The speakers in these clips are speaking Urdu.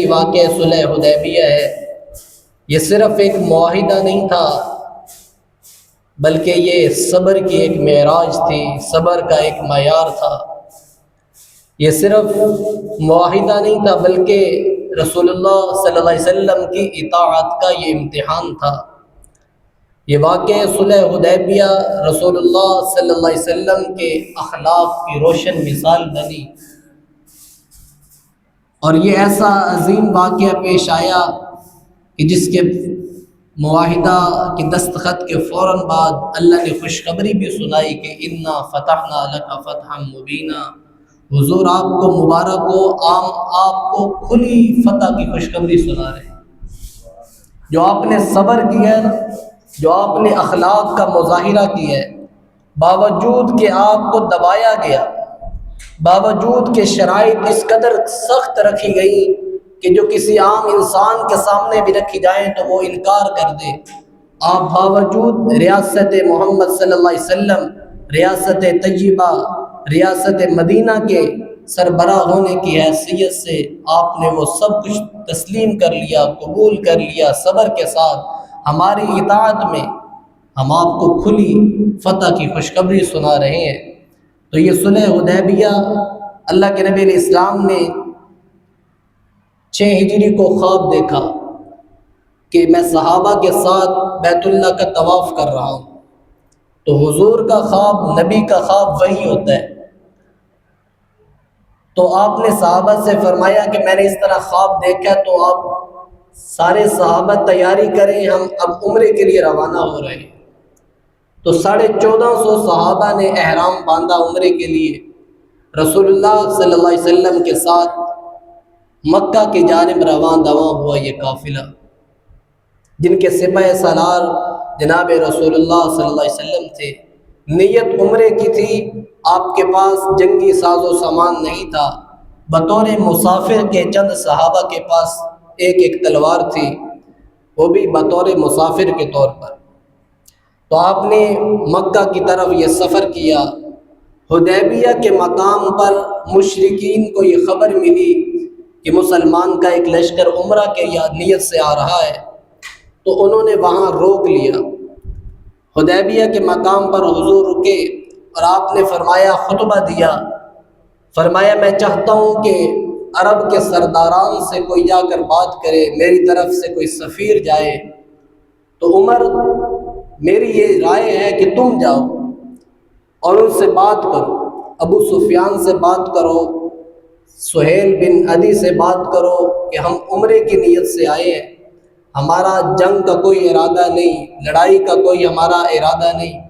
واقعہ صلح حدیبیہ ہے، یہ صرف ایک معاہدہ نہیں تھا بلکہ یہ صبر کی ایک معراج تھی، صبر کا ایک معیار تھا۔ یہ صرف معاہدہ نہیں تھا بلکہ رسول اللہ صلی اللہ علیہ وسلم کی اطاعت کا یہ امتحان تھا۔ یہ واقعہ صلح حدیبیہ رسول اللہ صلی اللہ علیہ وسلم کے اخلاق کی روشن مثال بنی، اور یہ ایسا عظیم واقعہ پیش آیا کہ جس کے معاہدہ کے دستخط کے فوراً بعد اللہ نے خوشخبری بھی سنائی کہ انا فتحنا لک فتحا مبینا، حضور آپ کو مبارک ہو، آپ کو کھلی فتح کی خوشخبری سنا رہے ہیں۔ جو آپ نے صبر کیا ہے نا، جو آپ نے اخلاق کا مظاہرہ کیا ہے، باوجود کہ آپ کو دبایا گیا، باوجود کہ شرائط اس قدر سخت رکھی گئی کہ جو کسی عام انسان کے سامنے بھی رکھی جائیں تو وہ انکار کر دے، آپ باوجود ریاست محمد صلی اللہ علیہ وسلم، ریاست طیبہ، ریاست مدینہ کے سربراہ ہونے کی حیثیت سے آپ نے وہ سب کچھ تسلیم کر لیا، قبول کر لیا صبر کے ساتھ۔ ہماری اطاعت میں ہم آپ کو کھلی فتح کی خوشخبری سنا رہے ہیں۔ تو یہ صلح حدیبیہ اللہ کے نبی علیہ السلام نے 6 ہجری کو خواب دیکھا کہ میں صحابہ کے ساتھ بیت اللہ کا طواف کر رہا ہوں۔ تو حضور کا خواب، نبی کا خواب وہی ہوتا ہے۔ تو آپ نے صحابہ سے فرمایا کہ میں نے اس طرح خواب دیکھا، تو آپ سارے صحابہ تیاری کریں، ہم اب عمرے کے لیے روانہ ہو رہے ہیں۔ تو 1450 صحابہ نے احرام باندھا عمرے کے لیے، رسول اللہ صلی اللہ علیہ وسلم کے ساتھ مکہ کی جانب رواں دواں ہوا یہ قافلہ، جن کے سپہ سالار جناب رسول اللہ صلی اللہ علیہ وسلم تھے۔ نیت عمرے کی تھی، آپ کے پاس جنگی ساز و سامان نہیں تھا، بطور مسافر کے چند صحابہ کے پاس ایک تلوار تھی، وہ بھی بطور مسافر کے طور پر۔ تو آپ نے مکہ کی طرف یہ سفر کیا۔ حدیبیہ کے مقام پر مشرکین کو یہ خبر ملی کہ مسلمان کا ایک لشکر عمرہ کے نیت سے آ رہا ہے، تو انہوں نے وہاں روک لیا۔ حدیبیہ کے مقام پر حضور رکے اور آپ نے فرمایا، خطبہ دیا، فرمایا میں چاہتا ہوں کہ عرب کے سرداران سے کوئی جا کر بات کرے، میری طرف سے کوئی سفیر جائے۔ تو عمر، میری یہ رائے ہے کہ تم جاؤ اور ان سے بات کرو، ابو سفیان سے بات کرو، سہیل بن عدی سے بات کرو کہ ہم عمرے کی نیت سے آئے ہیں، ہمارا جنگ کا کوئی ارادہ نہیں، لڑائی کا کوئی ہمارا ارادہ نہیں،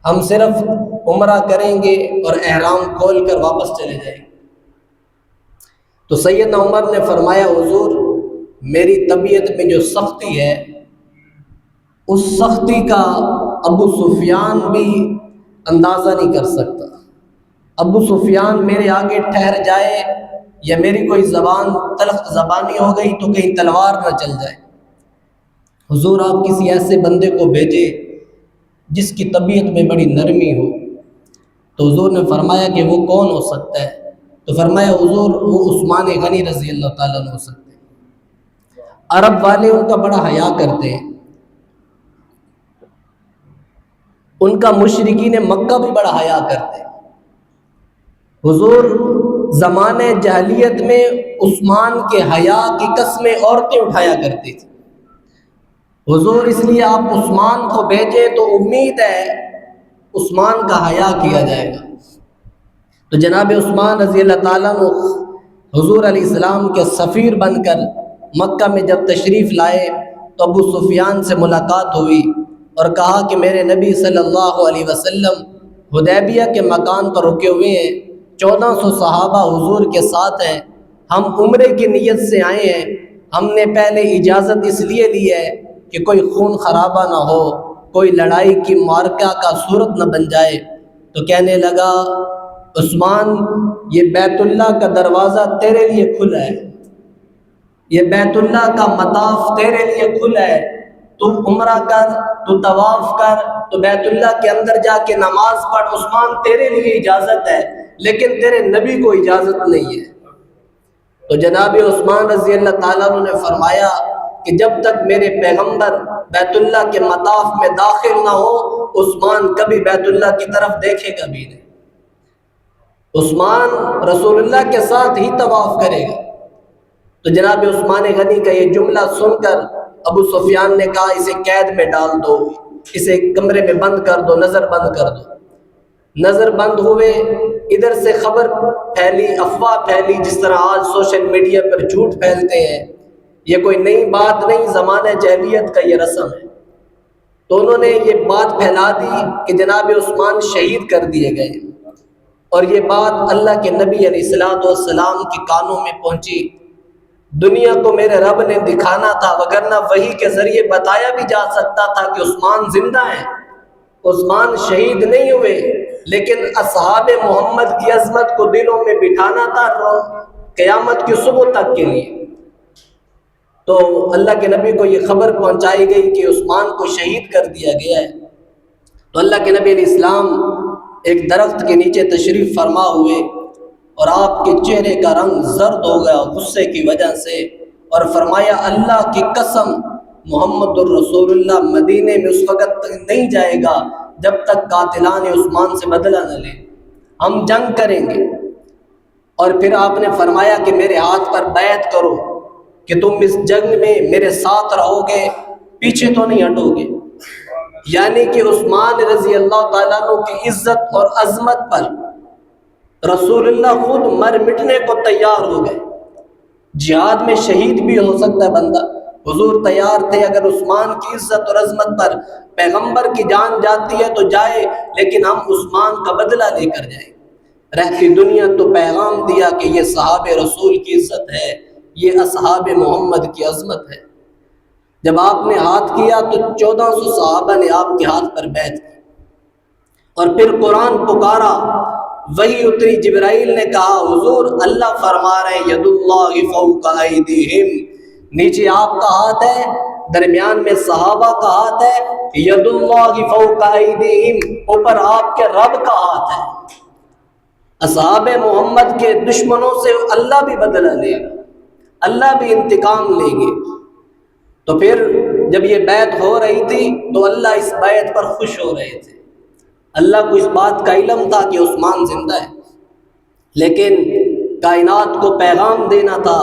ہم صرف عمرہ کریں گے اور احرام کھول کر واپس چلے جائیں گے۔ تو سیدنا عمر نے فرمایا، حضور میری طبیعت میں جو سختی ہے، اس سختی کا ابو سفیان بھی اندازہ نہیں کر سکتا۔ ابو سفیان میرے آگے ٹھہر جائے یا میری کوئی زبان تلخ زبانی ہو گئی تو کہیں تلوار نہ چل جائے۔ حضور آپ کسی ایسے بندے کو بھیجے جس کی طبیعت میں بڑی نرمی ہو۔ تو حضور نے فرمایا کہ وہ کون ہو سکتا ہے؟ تو فرمایا، حضور وہ عثمان غنی رضی اللہ تعالیٰ عنہ ہو سکتے ہیں۔ عرب والے ان کا بڑا حیا کرتے ہیں، ان کا مشرکین مکہ بھی بڑا حیا کرتے ہیں۔ حضور زمانے جاہلیت میں عثمان کے حیا کی قسمیں عورتیں اٹھایا کرتی تھیں۔ حضور اس لیے آپ عثمان کو بھیجے تو امید ہے عثمان کا حیا کیا جائے گا۔ تو جناب عثمان رضی اللہ تعالیٰ عنہ حضور علیہ السلام کے سفیر بن کر مکہ میں جب تشریف لائے تو ابو سفیان سے ملاقات ہوئی اور کہا کہ میرے نبی صلی اللہ علیہ وسلم حدیبیہ کے مکان پر رکے ہوئے ہیں، 1400 صحابہ حضور کے ساتھ ہیں، ہم عمرے کی نیت سے آئے ہیں، ہم نے پہلے اجازت اس لیے لی ہے کہ کوئی خون خرابہ نہ ہو، کوئی لڑائی کی معرکہ کا صورت نہ بن جائے۔ تو کہنے لگا، عثمان یہ بیت اللہ کا دروازہ تیرے لیے کھلا ہے، یہ بیت اللہ کا مطاف تیرے لیے کھلا ہے، تو عمرہ کر، تو طواف کر، تو بیت اللہ کے اندر جا کے نماز پڑھ، عثمان تیرے لیے اجازت ہے، لیکن تیرے نبی کو اجازت نہیں ہے۔ تو جناب عثمان رضی اللہ تعالیٰ عنہ نے فرمایا کہ جب تک میرے پیغمبر بیت اللہ کے مطاف میں داخل نہ ہو عثمان کبھی بیت اللہ کی طرف دیکھے گا بھی نہیں۔ عثمان رسول اللہ کے ساتھ ہی طواف کرے گا۔ تو جناب عثمان غنی کا یہ جملہ سن کر ابو سفیان نے کہا اسے قید میں ڈال دو، اسے کمرے میں بند کر دو، نظر بند کر دو۔ نظر بند ہوئے، ادھر سے خبر پھیلی، افواہ پھیلی، جس طرح آج سوشل میڈیا پر جھوٹ پھیلتے ہیں۔ یہ کوئی نئی بات نہیں، زمانہ جاہلیت کا یہ رسم ہے۔ تو انہوں نے یہ بات پھیلا دی کہ جناب عثمان شہید کر دیے گئے، اور یہ بات اللہ کے نبی علیہ السلام کے کانوں میں پہنچی۔ دنیا کو میرے رب نے دکھانا تھا، وگرنہ وحی کے ذریعے بتایا بھی جا سکتا تھا کہ عثمان زندہ ہیں، عثمان شہید نہیں ہوئے، لیکن اصحاب محمد کی عظمت کو دلوں میں بٹھانا تھا قیامت کی صبح تک کے لیے۔ تو اللہ کے نبی کو یہ خبر پہنچائی گئی کہ عثمان کو شہید کر دیا گیا ہے۔ تو اللہ کے نبی علیہ السلام ایک درخت کے نیچے تشریف فرما ہوئے، اور آپ کے چہرے کا رنگ زرد ہو گیا غصے کی وجہ سے، اور فرمایا اللہ کی قسم محمد الرسول اللہ مدینے میں اس وقت تک نہیں جائے گا جب تک قاتلان عثمان سے بدلہ نہ لیں، ہم جنگ کریں گے۔ اور پھر آپ نے فرمایا کہ میرے ہاتھ پر بیعت کرو کہ تم اس جنگ میں میرے ساتھ رہو گے، پیچھے تو نہیں ہٹو گے۔ یعنی کہ عثمان رضی اللہ تعالیٰ عنہ کی عزت اور عظمت پر رسول اللہ خود مر مٹنے کو تیار ہو گئے۔ جہاد میں شہید بھی ہو سکتا ہے بندہ، حضور تیار تھے اگر عثمان کی عزت اور عظمت پر پیغمبر کی جان جاتی ہے تو جائے، لیکن ہم عثمان کا بدلہ لے کر جائیں۔ رہتی دنیا تو پیغام دیا کہ یہ صحاب رسول کی عزت ہے، یہ اصحاب محمد کی عظمت ہے۔ جب آپ نے ہاتھ کیا تو 1400 صحابہ نے آپ کے ہاتھ پر بیعت کی، اور پھر قرآن پکارا، وہی اتری، جبرائیل نے کہا حضور اللہ فرما رہے ہیں ید اللہ فوق ایدیہم، نیچے آپ کا ہاتھ ہے، درمیان میں صحابہ کا ہاتھ ہے، ید اللہ فوق ایدیہم، اوپر آپ کے رب کا ہاتھ ہے۔ اصحاب محمد کے دشمنوں سے اللہ بھی بدلہ لے گا، اللہ بھی انتقام لے گے۔ تو پھر جب یہ بیعت ہو رہی تھی تو اللہ اس بیعت پر خوش ہو رہے تھے۔ اللہ کو اس بات کا علم تھا کہ عثمان زندہ ہے، لیکن کائنات کو پیغام دینا تھا،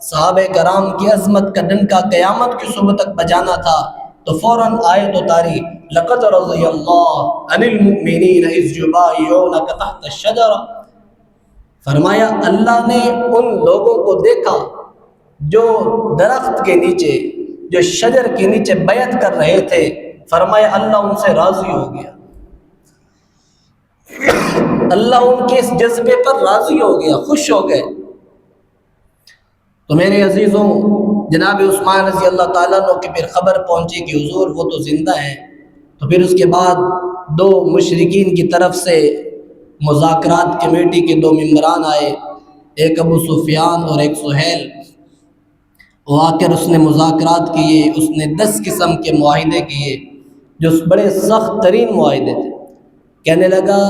صحابہ کرام کی عظمت کا ڈنکا قیامت کی صبح تک بجانا تھا۔ تو فوراً آیت اتاری لقد رضی اللہ عن المؤمنین اذ یبایعونک تحت الشجرہ، فرمایا اللہ نے ان لوگوں کو دیکھا جو درخت کے نیچے، جو شجر کے نیچے بیعت کر رہے تھے، فرمایا اللہ ان سے راضی ہو گیا، اللہ ان کے اس جذبے پر راضی ہو گیا، خوش ہو گئے۔ تو میرے عزیزوں، جناب عثمان رضی اللہ تعالیٰ عنہ کی پھر خبر پہنچی کہ حضور وہ تو زندہ ہیں۔ تو پھر اس کے بعد دو مشرکین کی طرف سے مذاکرات کمیٹی کے دو ممبران آئے، ایک ابو سفیان اور ایک سہیل۔ وہ آ کر اس نے مذاکرات کیے، اس نے 10 قسم کے معاہدے کیے جو بڑے سخت ترین معاہدے تھے۔ کہنے لگا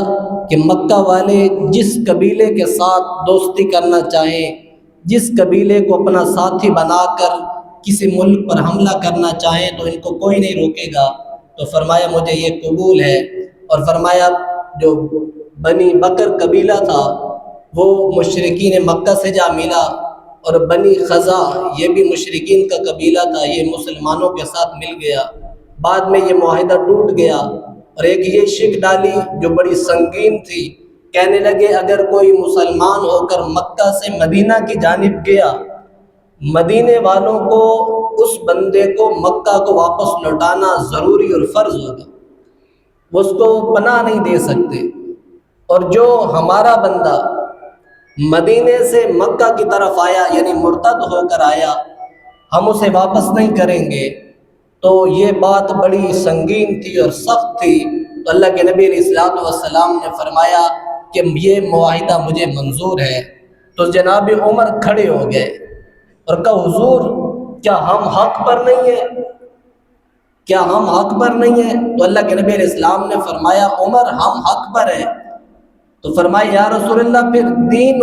کہ مکہ والے جس قبیلے کے ساتھ دوستی کرنا چاہیں، جس قبیلے کو اپنا ساتھی بنا کر کسی ملک پر حملہ کرنا چاہیں تو ان کو کوئی نہیں روکے گا۔ تو فرمایا مجھے یہ قبول ہے، اور فرمایا جو بنی بکر قبیلہ تھا وہ مشرکین مکہ سے جا ملا، اور بنی خزا یہ بھی مشرکین کا قبیلہ تھا، یہ مسلمانوں کے ساتھ مل گیا۔ بعد میں یہ معاہدہ ٹوٹ گیا، اور ایک یہ شک ڈالی جو بڑی سنگین تھی، کہنے لگے اگر کوئی مسلمان ہو کر مکہ سے مدینہ کی جانب گیا، مدینے والوں کو اس بندے کو مکہ کو واپس لوٹانا ضروری اور فرض ہوگا، وہ اس کو پناہ نہیں دے سکتے، اور جو ہمارا بندہ مدینے سے مکہ کی طرف آیا یعنی مرتد ہو کر آیا، ہم اسے واپس نہیں کریں گے۔ تو یہ بات بڑی سنگین تھی اور سخت تھی۔ تو اللہ کے نبی علیہ السلام نے فرمایا کہ یہ معاہدہ مجھے منظور ہے۔ تو جناب عمر کھڑے ہو گئے اور کہا حضور کیا ہم حق پر نہیں ہیں؟ کیا ہم حق پر نہیں ہیں؟ تو اللہ کے نبی علیہ السلام نے فرمایا عمر ہم حق پر ہیں۔ تو فرمایا یا رسول اللہ پھر دین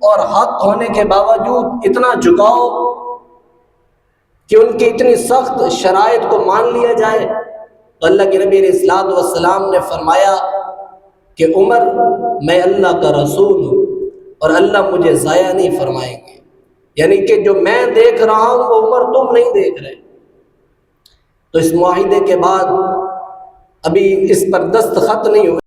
اور حق ہونے کے باوجود اتنا جھکاؤ کہ ان کی اتنی سخت شرائط کو مان لیا جائے؟ تو اللہ کے نبی علیہ الصلوۃ والسلام نے فرمایا کہ عمر، میں اللہ کا رسول ہوں اور اللہ مجھے ضائع نہیں فرمائیں گے، یعنی کہ جو میں دیکھ رہا ہوں وہ عمر تم نہیں دیکھ رہے۔ تو اس معاہدے کے بعد ابھی اس پر دستخط نہیں ہوئے،